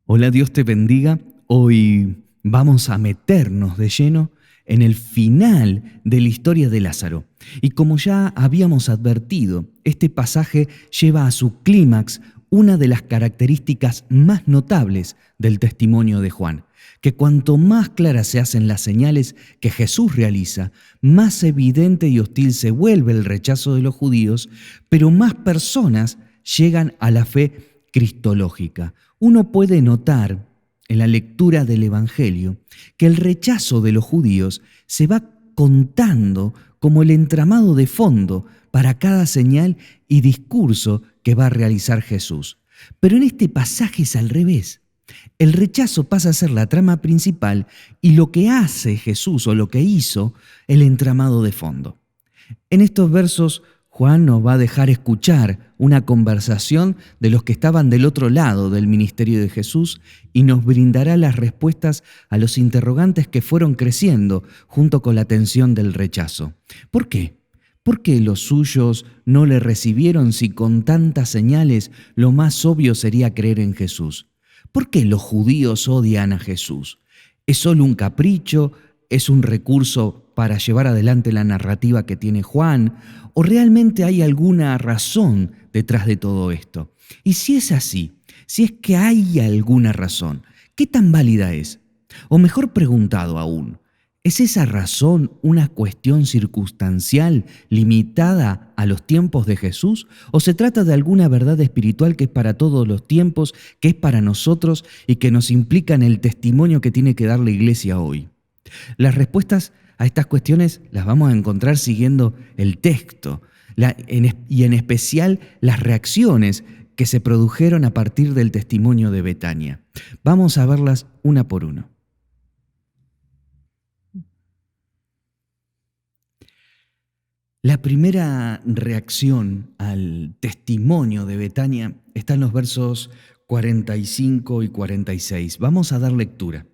Hola, Dios te bendiga. Hoy vamos a meternos de lleno en el final de la historia de Lázaro. Y como ya habíamos advertido, este pasaje lleva a su clímax una de las características más notables del testimonio de Juan, que cuanto más claras se hacen las señales que Jesús realiza, más evidente y hostil se vuelve el rechazo de los judíos, pero más personas llegan a la fe cristológica. Uno puede notar en la lectura del Evangelio que el rechazo de los judíos se va contando como el entramado de fondo para cada señal y discurso que va a realizar Jesús. Pero en este pasaje es al revés. El rechazo pasa a ser la trama principal y lo que hace Jesús o lo que hizo el entramado de fondo. En estos versos Juan nos va a dejar escuchar una conversación de los que estaban del otro lado del ministerio de Jesús y nos brindará las respuestas a los interrogantes que fueron creciendo junto con la tensión del rechazo. ¿Por qué? ¿Por qué los suyos no le recibieron si con tantas señales lo más obvio sería creer en Jesús? ¿Por qué los judíos odian a Jesús? ¿Es solo un capricho? ¿Es un recurso para llevar adelante la narrativa que tiene Juan? ¿O realmente hay alguna razón detrás de todo esto? Y si es así, si es que hay alguna razón, ¿qué tan válida es? O mejor preguntado aún, ¿es esa razón una cuestión circunstancial limitada a los tiempos de Jesús? ¿O se trata de alguna verdad espiritual que es para todos los tiempos, que es para nosotros y que nos implica en el testimonio que tiene que dar la iglesia hoy? Las respuestas a estas cuestiones las vamos a encontrar siguiendo el texto y en especial las reacciones que se produjeron a partir del testimonio de Betania. Vamos a verlas una por una. La primera reacción al testimonio de Betania está en los versos 45 y 46. Vamos a dar lectura.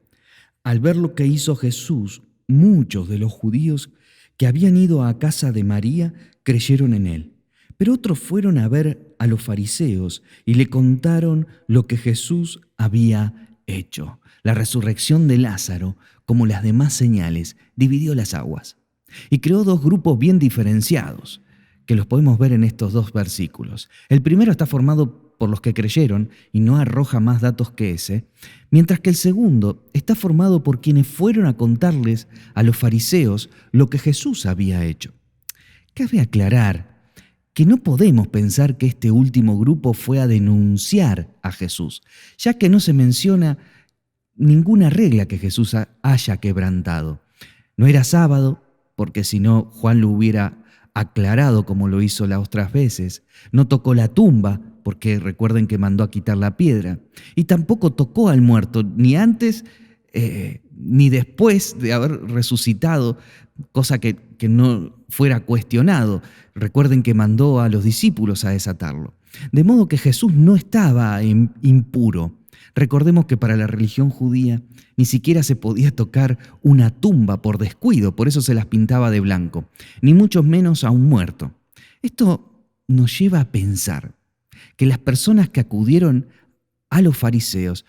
Al ver lo que hizo Jesús, muchos de los judíos que habían ido a casa de María creyeron en él. Pero otros fueron a ver a los fariseos y le contaron lo que Jesús había hecho. La resurrección de Lázaro, como las demás señales, dividió las aguas y creó dos grupos bien diferenciados, que los podemos ver en estos dos versículos. El primero está formado por los que creyeron y no arroja más datos que ese, mientras que el segundo está formado por quienes fueron a contarles a los fariseos lo que Jesús había hecho. Cabe aclarar que no podemos pensar que este último grupo fue a denunciar a Jesús, ya que no se menciona ninguna regla que Jesús haya quebrantado. No era sábado, porque si no Juan lo hubiera aclarado como lo hizo las otras veces. No tocó la tumba, porque recuerden que mandó a quitar la piedra. Y tampoco tocó al muerto, ni antes ni después de haber resucitado, cosa que no fuera cuestionado. Recuerden que mandó a los discípulos a desatarlo. De modo que Jesús no estaba impuro. Recordemos que para la religión judía ni siquiera se podía tocar una tumba por descuido, por eso se las pintaba de blanco, ni mucho menos a un muerto. Esto nos lleva a pensar que las personas que acudieron a los fariseos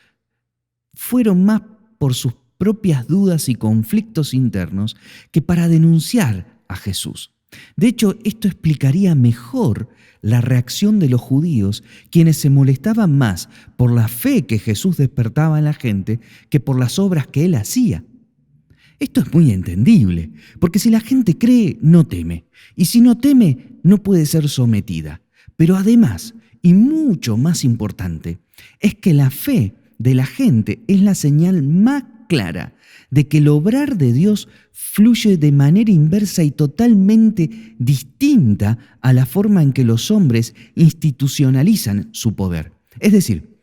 fueron más por sus propias dudas y conflictos internos que para denunciar a Jesús. De hecho, esto explicaría mejor la reacción de los judíos, quienes se molestaban más por la fe que Jesús despertaba en la gente que por las obras que él hacía. Esto es muy entendible, porque si la gente cree, no teme, y si no teme, no puede ser sometida. Pero además, y mucho más importante, es que la fe de la gente es la señal más clara de que el obrar de Dios fluye de manera inversa y totalmente distinta a la forma en que los hombres institucionalizan su poder. Es decir,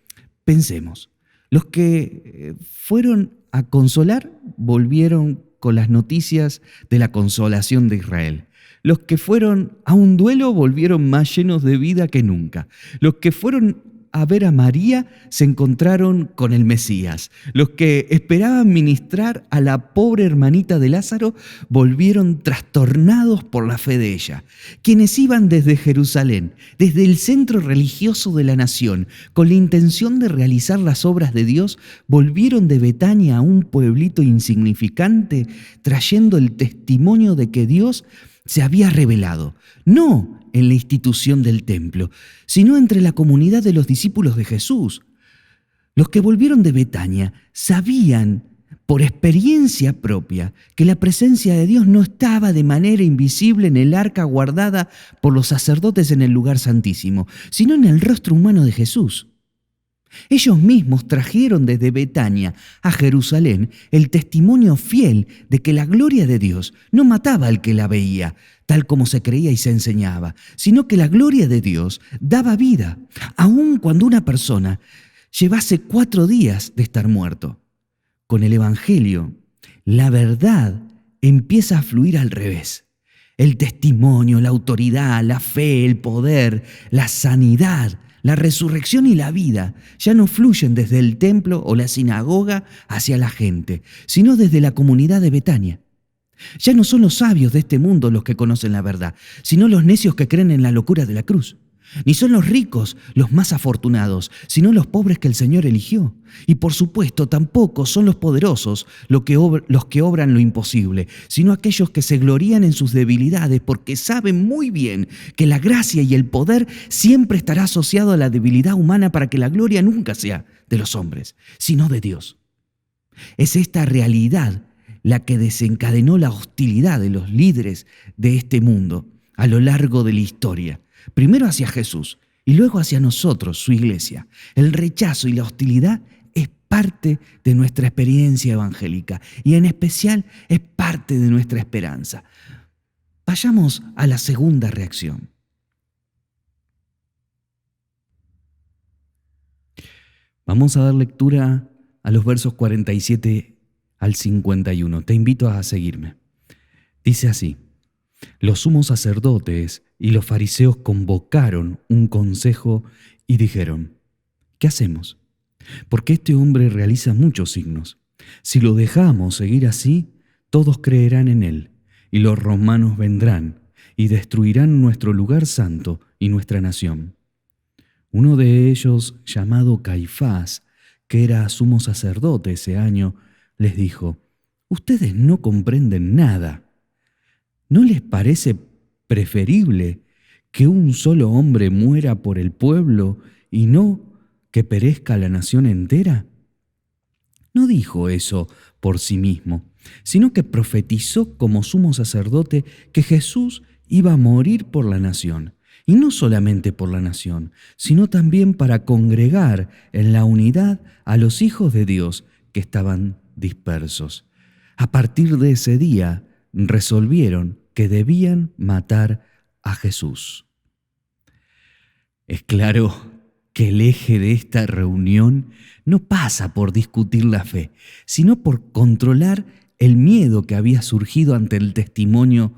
pensemos, los que fueron a consolar volvieron con las noticias de la consolación de Israel. Los que fueron a un duelo volvieron más llenos de vida que nunca. Los que fueron a ver a María se encontraron con el Mesías. Los que esperaban ministrar a la pobre hermanita de Lázaro volvieron trastornados por la fe de ella. Quienes iban desde Jerusalén, desde el centro religioso de la nación, con la intención de realizar las obras de Dios, volvieron de Betania a un pueblito insignificante, trayendo el testimonio de que Dios se había revelado, no en la institución del templo, sino entre la comunidad de los discípulos de Jesús. Los que volvieron de Betania sabían por experiencia propia que la presencia de Dios no estaba de manera invisible en el arca guardada por los sacerdotes en el lugar santísimo, sino en el rostro humano de Jesús. Ellos mismos trajeron desde Betania a Jerusalén el testimonio fiel de que la gloria de Dios no mataba al que la veía, tal como se creía y se enseñaba, sino que la gloria de Dios daba vida, aun cuando una persona llevase 4 días de estar muerto. Con el Evangelio, la verdad empieza a fluir al revés. El testimonio, la autoridad, la fe, el poder, la sanidad, la resurrección y la vida ya no fluyen desde el templo o la sinagoga hacia la gente, sino desde la comunidad de Betania. Ya no son los sabios de este mundo los que conocen la verdad, sino los necios que creen en la locura de la cruz. Ni son los ricos los más afortunados, sino los pobres que el Señor eligió. Y por supuesto tampoco son los poderosos los que obran lo imposible, sino aquellos que se glorían en sus debilidades, porque saben muy bien que la gracia y el poder siempre estará asociado a la debilidad humana, para que la gloria nunca sea de los hombres, sino de Dios. Es esta realidad la que desencadenó la hostilidad de los líderes de este mundo a lo largo de la historia. Primero hacia Jesús y luego hacia nosotros, su iglesia. El rechazo y la hostilidad es parte de nuestra experiencia evangélica y en especial es parte de nuestra esperanza. Vayamos a la segunda reacción. Vamos a dar lectura a los versos 47 al 51. Te invito a seguirme. Dice así: los sumos sacerdotes y los fariseos convocaron un consejo y dijeron: ¿qué hacemos? Porque este hombre realiza muchos signos. Si lo dejamos seguir así, todos creerán en él, y los romanos vendrán y destruirán nuestro lugar santo y nuestra nación. Uno de ellos, llamado Caifás, que era sumo sacerdote ese año, les dijo: ustedes no comprenden nada. ¿No les parece preferible que un solo hombre muera por el pueblo y no que perezca la nación entera? No dijo eso por sí mismo, sino que profetizó como sumo sacerdote que Jesús iba a morir por la nación, y no solamente por la nación, sino también para congregar en la unidad a los hijos de Dios que estaban dispersos. A partir de ese día, resolvieron que debían matar a Jesús. Es claro que el eje de esta reunión no pasa por discutir la fe, sino por controlar el miedo que había surgido ante el testimonio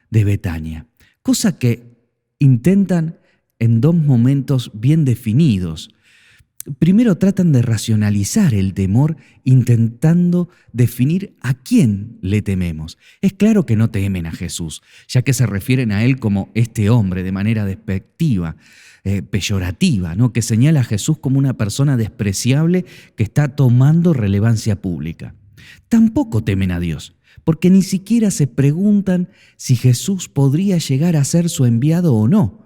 de Betania, cosa que intentan en 2 momentos bien definidos. Primero tratan de racionalizar el temor intentando definir a quién le tememos. Es claro que no temen a Jesús, ya que se refieren a él como este hombre de manera despectiva, peyorativa, ¿no? Que señala a Jesús como una persona despreciable que está tomando relevancia pública. Tampoco temen a Dios, porque ni siquiera se preguntan si Jesús podría llegar a ser su enviado o no,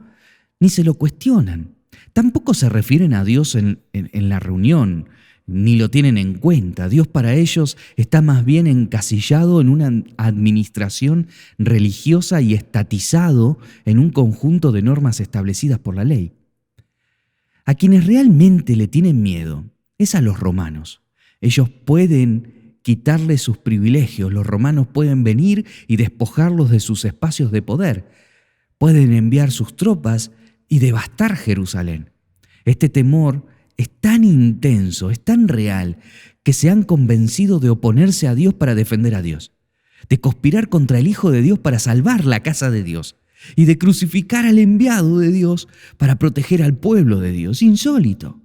ni se lo cuestionan. Tampoco se refieren a Dios en la reunión, ni lo tienen en cuenta. Dios para ellos está más bien encasillado en una administración religiosa y estatizado en un conjunto de normas establecidas por la ley. A quienes realmente le tienen miedo es a los romanos. Ellos pueden quitarles sus privilegios, los romanos pueden venir y despojarlos de sus espacios de poder, pueden enviar sus tropas y devastar Jerusalén. Este temor es tan intenso, es tan real, que se han convencido de oponerse a Dios para defender a Dios, de conspirar contra el Hijo de Dios para salvar la casa de Dios. y de crucificar al enviado de Dios para proteger al pueblo de Dios. Insólito.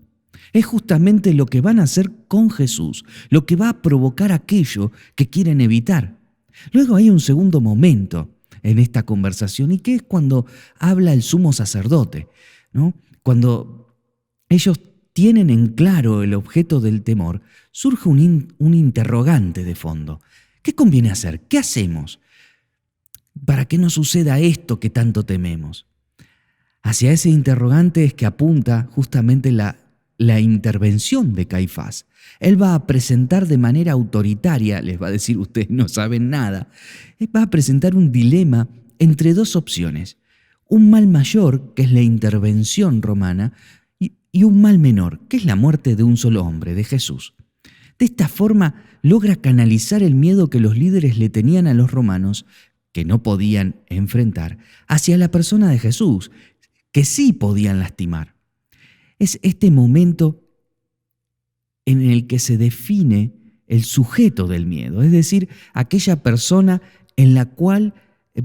Es justamente lo que van a hacer con Jesús, lo que va a provocar aquello que quieren evitar. Luego hay un segundo momento en esta conversación, y que es cuando habla el sumo sacerdote, ¿no? Cuando ellos tienen en claro el objeto del temor, surge un interrogante de fondo. ¿Qué conviene hacer? ¿Qué hacemos para que no suceda esto que tanto tememos? Hacia ese interrogante es que apunta justamente la intervención de Caifás. Él va a presentar de manera autoritaria, les va a decir: ustedes no saben nada. Él va a presentar un dilema entre dos opciones: un mal mayor, que es la intervención romana, y un mal menor, que es la muerte de un solo hombre, de Jesús. De esta forma logra canalizar el miedo que los líderes le tenían a los romanos, que no podían enfrentar, hacia la persona de Jesús, que sí podían lastimar. Es este momento en el que se define el sujeto del miedo, es decir, aquella persona en la cual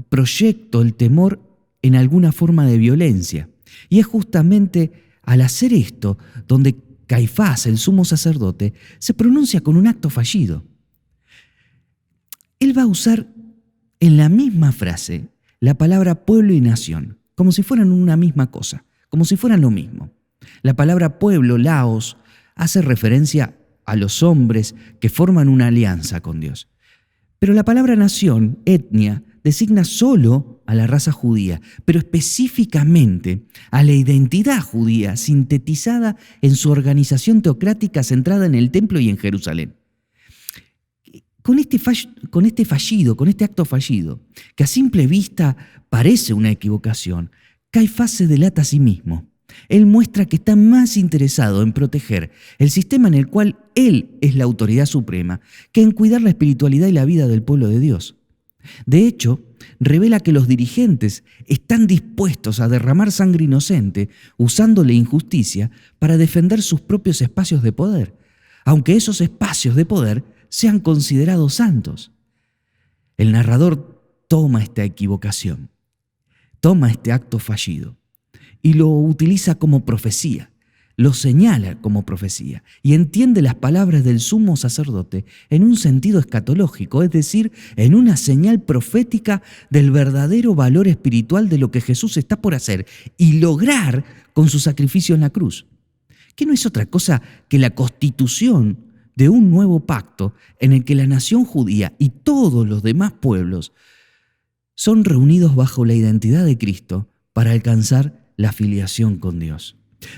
proyecto el temor en alguna forma de violencia. Y es justamente al hacer esto donde Caifás, el sumo sacerdote, se pronuncia con un acto fallido. Él va a usar en la misma frase la palabra pueblo y nación, como si fueran una misma cosa, como si fueran lo mismo. La palabra pueblo, laos, hace referencia a los hombres que forman una alianza con Dios. Pero la palabra nación, etnia, designa solo a la raza judía, pero específicamente a la identidad judía sintetizada en su organización teocrática centrada en el templo y en Jerusalén. Con este acto fallido, que a simple vista parece una equivocación, Caifás se delata a sí mismo. Él muestra que está más interesado en proteger el sistema en el cual él es la autoridad suprema que en cuidar la espiritualidad y la vida del pueblo de Dios. De hecho, revela que los dirigentes están dispuestos a derramar sangre inocente usando la injusticia para defender sus propios espacios de poder, aunque esos espacios de poder sean considerados santos. El narrador toma esta equivocación, toma este acto fallido y lo utiliza como profecía, lo señala como profecía y entiende las palabras del sumo sacerdote en un sentido escatológico, es decir, en una señal profética del verdadero valor espiritual de lo que Jesús está por hacer y lograr con su sacrificio en la cruz, que no es otra cosa que la constitución de un nuevo pacto en el que la nación judía y todos los demás pueblos son reunidos bajo la identidad de Cristo para alcanzar la filiación con Dios.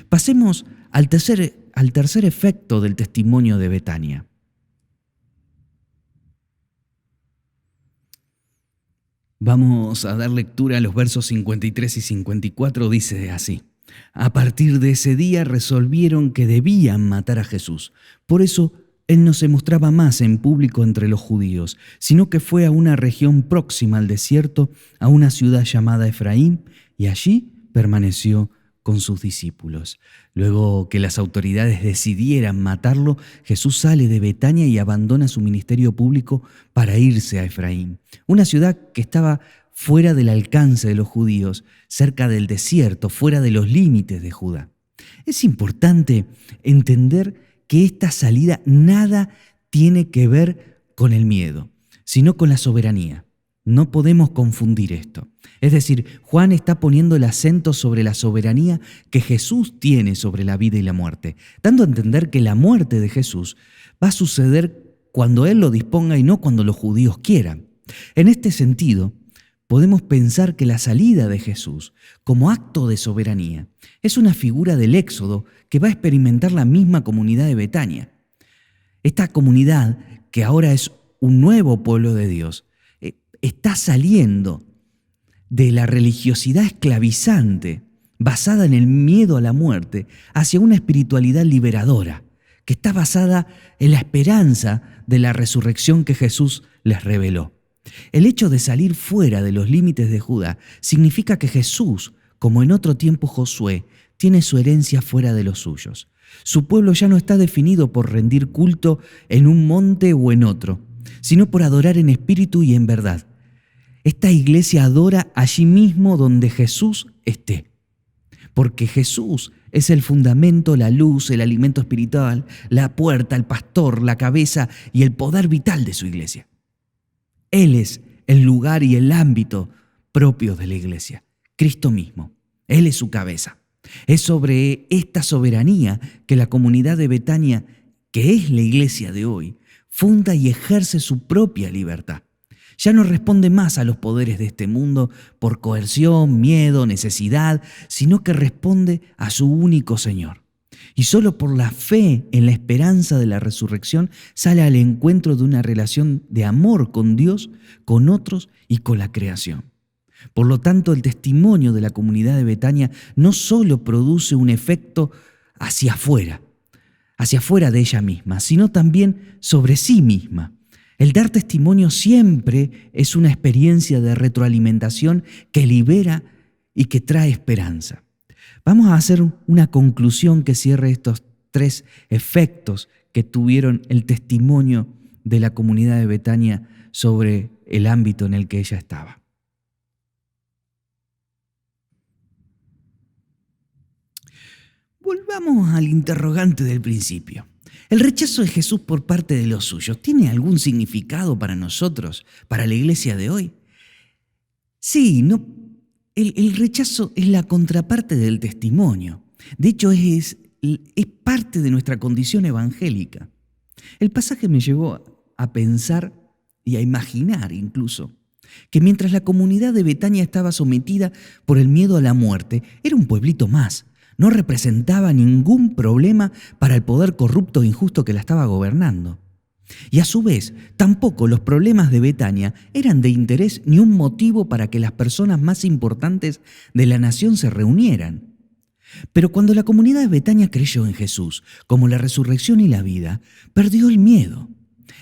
Pasemos al tercer efecto del testimonio de Betania. Vamos a dar lectura a los versos 53 y 54, dice así: A partir de ese día resolvieron que debían matar a Jesús. Por eso él no se mostraba más en público entre los judíos, sino que fue a una región próxima al desierto, a una ciudad llamada Efraín, y allí permaneció con sus discípulos. Luego que las autoridades decidieran matarlo, Jesús sale de Betania y abandona su ministerio público para irse a Efraín, una ciudad que estaba fuera del alcance de los judíos, cerca del desierto, fuera de los límites de Judá. Es importante entender que esta salida nada tiene que ver con el miedo, sino con la soberanía. No podemos confundir esto. Es decir, Juan está poniendo el acento sobre la soberanía que Jesús tiene sobre la vida y la muerte, dando a entender que la muerte de Jesús va a suceder cuando Él lo disponga y no cuando los judíos quieran. En este sentido, podemos pensar que la salida de Jesús, como acto de soberanía, es una figura del Éxodo que va a experimentar la misma comunidad de Betania. Esta comunidad, que ahora es un nuevo pueblo de Dios, está saliendo de la religiosidad esclavizante basada en el miedo a la muerte hacia una espiritualidad liberadora que está basada en la esperanza de la resurrección que Jesús les reveló. El hecho de salir fuera de los límites de Judá significa que Jesús, como en otro tiempo Josué, tiene su herencia fuera de los suyos. Su pueblo ya no está definido por rendir culto en un monte o en otro, sino por adorar en espíritu y en verdad. Esta iglesia adora allí mismo donde Jesús esté, porque Jesús es el fundamento, la luz, el alimento espiritual, la puerta, el pastor, la cabeza y el poder vital de su iglesia. Él es el lugar y el ámbito propios de la iglesia, Cristo mismo. Él es su cabeza. Es sobre esta soberanía que la comunidad de Betania, que es la iglesia de hoy, funda y ejerce su propia libertad. Ya no responde más a los poderes de este mundo por coerción, miedo, necesidad, sino que responde a su único Señor. Y solo por la fe en la esperanza de la resurrección sale al encuentro de una relación de amor con Dios, con otros y con la creación. Por lo tanto, el testimonio de la comunidad de Betania no solo produce un efecto hacia afuera de ella misma, sino también sobre sí misma. El dar testimonio siempre es una experiencia de retroalimentación que libera y que trae esperanza. Vamos a hacer una conclusión que cierre estos 3 efectos que tuvieron el testimonio de la comunidad de Betania sobre el ámbito en el que ella estaba. Volvamos al interrogante del principio. ¿El rechazo de Jesús por parte de los suyos tiene algún significado para nosotros, para la iglesia de hoy? Sí, no. El rechazo es la contraparte del testimonio. De hecho, es parte de nuestra condición evangélica. El pasaje me llevó a pensar y a imaginar incluso que mientras la comunidad de Betania estaba sometida por el miedo a la muerte, era un pueblito más. No representaba ningún problema para el poder corrupto e injusto que la estaba gobernando. Y a su vez, tampoco los problemas de Betania eran de interés ni un motivo para que las personas más importantes de la nación se reunieran. Pero cuando la comunidad de Betania creyó en Jesús como la resurrección y la vida, perdió el miedo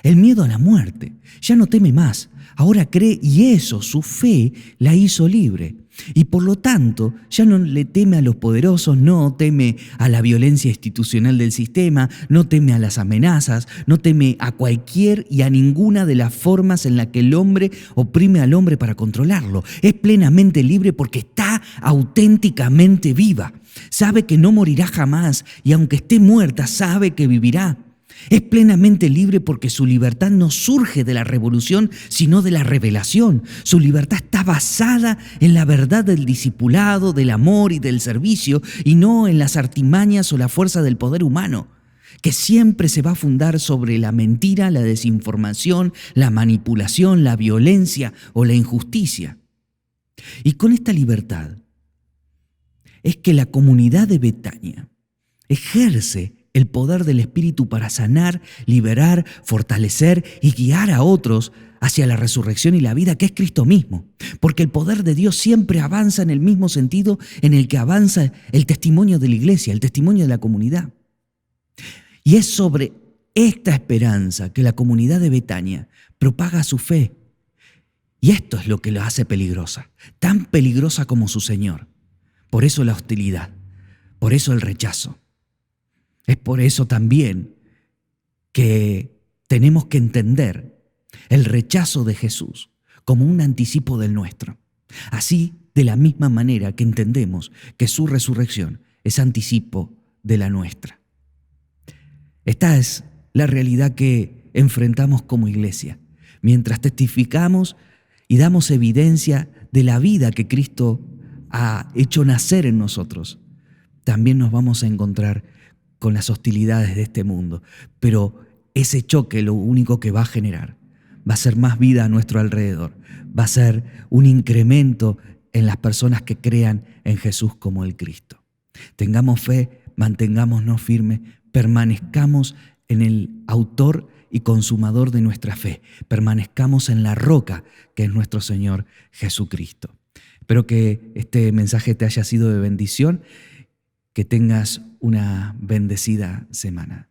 a la muerte. Ya no teme más, ahora cree y eso, su fe, la hizo libre. Y por lo tanto, ya no le teme a los poderosos, no teme a la violencia institucional del sistema, no teme a las amenazas, no teme a cualquier y a ninguna de las formas en las que el hombre oprime al hombre para controlarlo. Es plenamente libre porque está auténticamente viva. Sabe que no morirá jamás y aunque esté muerta, sabe que vivirá. Es plenamente libre porque su libertad no surge de la revolución, sino de la revelación. Su libertad está basada en la verdad del discipulado, del amor y del servicio, y no en las artimañas o la fuerza del poder humano, que siempre se va a fundar sobre la mentira, la desinformación, la manipulación, la violencia o la injusticia. Y con esta libertad es que la comunidad de Betania ejerce el poder del Espíritu para sanar, liberar, fortalecer y guiar a otros hacia la resurrección y la vida que es Cristo mismo. Porque el poder de Dios siempre avanza en el mismo sentido en el que avanza el testimonio de la iglesia, el testimonio de la comunidad. Y es sobre esta esperanza que la comunidad de Betania propaga su fe. Y esto es lo que la hace peligrosa, tan peligrosa como su Señor. Por eso la hostilidad, por eso el rechazo. Es por eso también que tenemos que entender el rechazo de Jesús como un anticipo del nuestro. Así, de la misma manera que entendemos que su resurrección es anticipo de la nuestra. Esta es la realidad que enfrentamos como iglesia, mientras testificamos y damos evidencia de la vida que Cristo ha hecho nacer en nosotros. También nos vamos a encontrar con las hostilidades de este mundo, pero ese choque lo único que va a generar va a ser más vida a nuestro alrededor, va a ser un incremento en las personas que crean en Jesús como el Cristo. Tengamos fe, mantengámonos firmes, permanezcamos en el autor y consumador de nuestra fe, permanezcamos en la roca que es nuestro Señor Jesucristo. Espero que este mensaje te haya sido de bendición. Que tengas una bendecida semana.